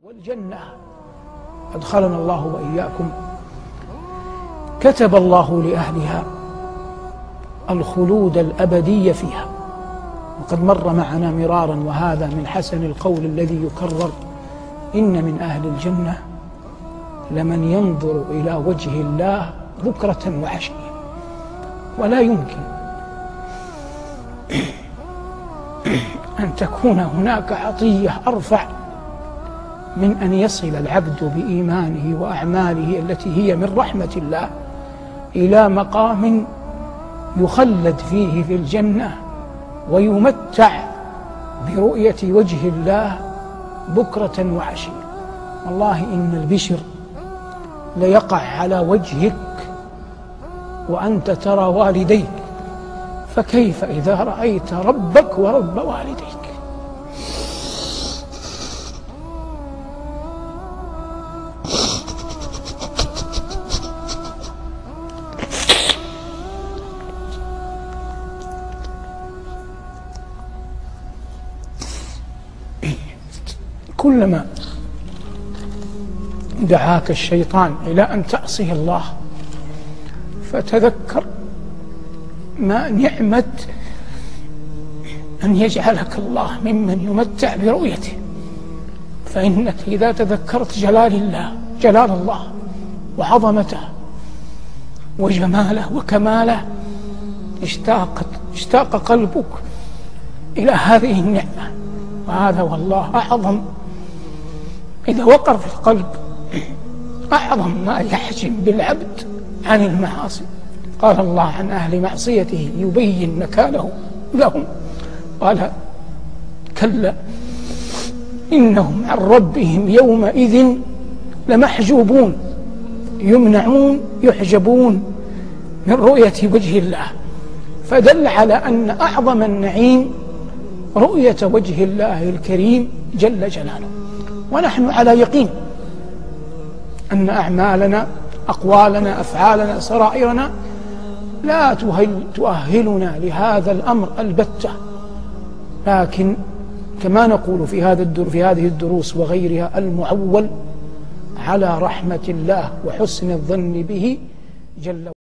والجنة أدخلنا الله وإياكم كتب الله لأهلها الخلود الأبدي فيها، وقد مر معنا مرارا وهذا من حسن القول الذي يكرر: إن من أهل الجنة لمن ينظر إلى وجه الله بكرة وعشية. ولا يمكن أن تكون هناك عطية أرفع من أن يصل العبد بإيمانه وأعماله التي هي من رحمة الله إلى مقام يخلد فيه في الجنة ويمتع برؤية وجه الله بكرة وعشية. والله إن البشر ليقع على وجهك وأنت ترى والديك، فكيف إذا رأيت ربك ورب والديك؟ كلما دعاك الشيطان إلى أن تعصي الله فتذكر ما نعمة أن يجعلك الله ممن يمتع برؤيته، فإنك إذا تذكرت جلال الله وعظمته وجماله وكماله اشتاق قلبك إلى هذه النعمة. وهذا والله أعظم إذا وقر في القلب، أعظم ما يحجم بالعبد عن المعاصي. قال الله عن أهل معصيته يبين نكاله لهم، قال: كلا إنهم عن ربهم يومئذ لمحجوبون، يمنعون يحجبون من رؤية وجه الله. فدل على أن أعظم النعيم رؤية وجه الله الكريم جل جلاله. ونحن على يقين أن أعمالنا، أقوالنا، أفعالنا، سرائرنا لا تؤهلنا لهذا الأمر البتة، لكن كما نقول في هذه الدروس وغيرها: المعول على رحمة الله وحسن الظن به جل